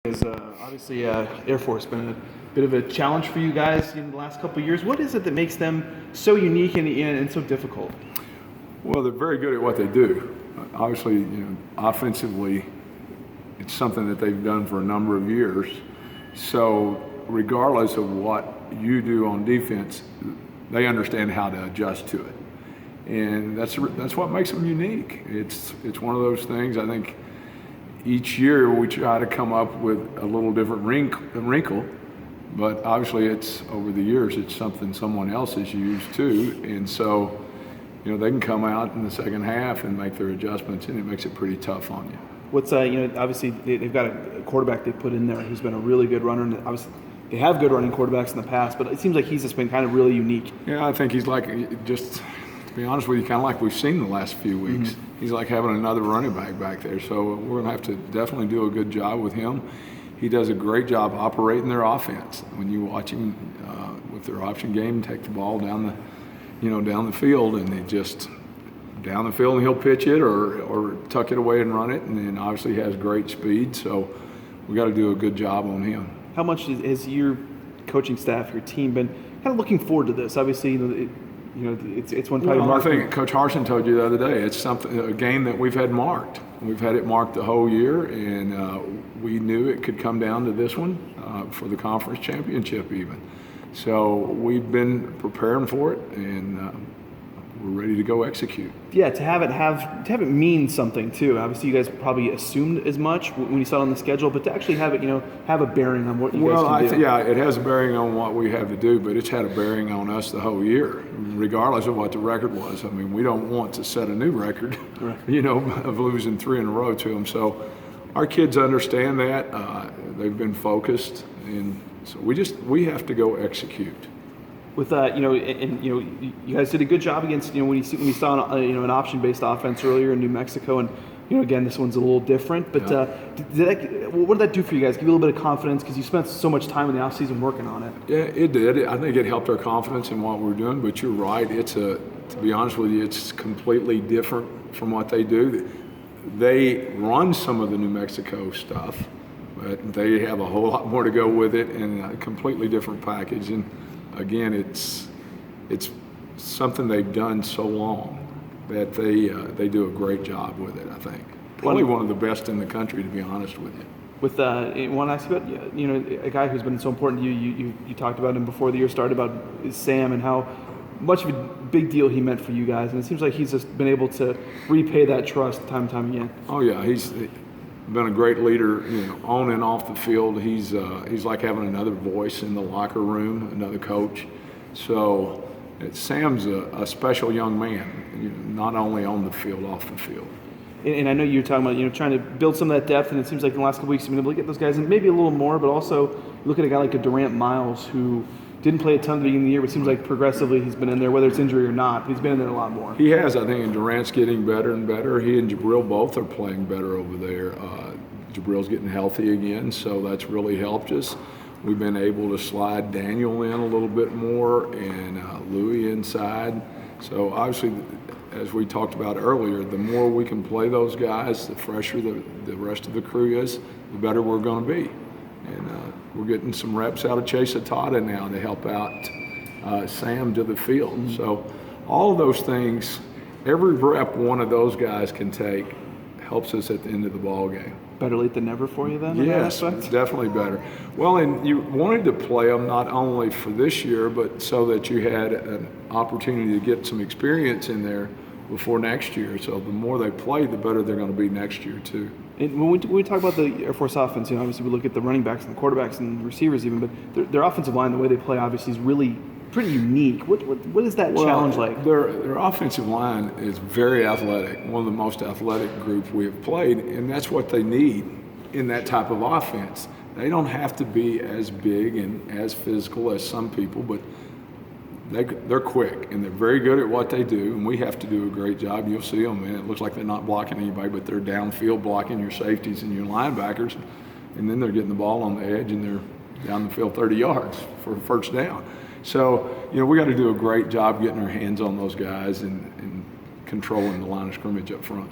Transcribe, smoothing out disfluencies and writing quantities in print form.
Is obviously Air Force been a bit of a challenge for you guys in the last couple of years. What is it that makes them so unique and so difficult? Well, they're very good at what they do. Obviously, offensively, it's something that they've done for a number of years. So regardless of what you do on defense, they understand how to adjust to it. And that's what makes them unique. It's one of those things. I think each year we try to come up with a little different wrinkle, but obviously it's over the years it's something someone else has used too, and so they can come out in the second half and make their adjustments, and it makes it pretty tough on you. What's obviously they've got a quarterback they put in there who's been a really good runner, and obviously they have good running quarterbacks in the past, but it seems like he's just been kind of really unique. Yeah, I think he's like, just to be honest with you, kind of like we've seen the last few weeks. Mm-hmm. He's like having another running back there, so we're going to have to definitely do a good job with him. He does a great job operating their offense. When you watch him with their option game, take the ball down the field, and they just down the field, and he'll pitch it or tuck it away and run it, and then obviously has great speed. So we got to do a good job on him. How much has your coaching staff, your team, been kind of looking forward to this? Obviously, it's one probably. Well, I think Coach Harsin told you the other day. It's a game that we've had marked. We've had it marked the whole year, and we knew it could come down to this one for the conference championship even. So we've been preparing for it, and we're ready to go execute. Yeah, to have it mean something too. Obviously, you guys probably assumed as much when you saw it on the schedule, but to actually have it, have a bearing on what you guys can do. Yeah, it has a bearing on what we have to do, but it's had a bearing on us the whole year, regardless of what the record was. I mean, we don't want to set a new record, right. Of losing 3 in a row to them. So our kids understand that. They've been focused, and so we have to go execute. With you guys did a good job against when you saw an option-based offense earlier in New Mexico, and again this one's a little different. But what did that do for you guys? Give you a little bit of confidence because you spent so much time in the offseason working on it. Yeah, it did. I think it helped our confidence in what we're doing. But you're right. To be honest with you, it's completely different from what they do. They run some of the New Mexico stuff, but they have a whole lot more to go with it, and a completely different package. And again, it's something they've done so long that they do a great job with it. I think probably one of the best in the country, to be honest with you. With one aspect about a guy who's been so important to you. You talked about him before the year started about Sam and how much of a big deal he meant for you guys, and it seems like he's just been able to repay that trust time and time again. Oh yeah, he's been a great leader, on and off the field. He's like having another voice in the locker room, another coach. So Sam's a special young man, not only on the field, off the field. And I know you're talking about trying to build some of that depth, and it seems like in the last couple weeks you've been able to get those guys in maybe a little more, but also look at a guy like a Durant Miles who didn't play a ton at the beginning of the year, but it seems like progressively he's been in there, whether it's injury or not. He's been in there a lot more. He has, I think, and Durant's getting better and better. He and Jabril both are playing better over there. Jabril's getting healthy again, so that's really helped us. We've been able to slide Daniel in a little bit more and Louis inside. So obviously, as we talked about earlier, the more we can play those guys, the fresher the rest of the crew is, the better we're going to be. And we're getting some reps out of Chase Atada now to help out Sam to the field. Mm-hmm. So all of those things, every rep one of those guys can take helps us at the end of the ball game. Better late than never for you then? Yes, it's definitely better. Well, and you wanted to play them not only for this year, but so that you had an opportunity to get some experience in there before next year. So the more they play, the better they're going to be next year too. And when we talk about the Air Force offense, obviously we look at the running backs and the quarterbacks and the receivers even, but their offensive line, the way they play, obviously is really pretty unique. What is that challenge like? Their offensive line is very athletic, one of the most athletic groups we have played, and that's what they need in that type of offense. They don't have to be as big and as physical as some people, but they're quick, and they're very good at what they do, and we have to do a great job. You'll see them, and it looks like they're not blocking anybody, but they're downfield blocking your safeties and your linebackers, and then they're getting the ball on the edge, and they're down the field 30 yards for a first down. So, we got to do a great job getting our hands on those guys and controlling the line of scrimmage up front.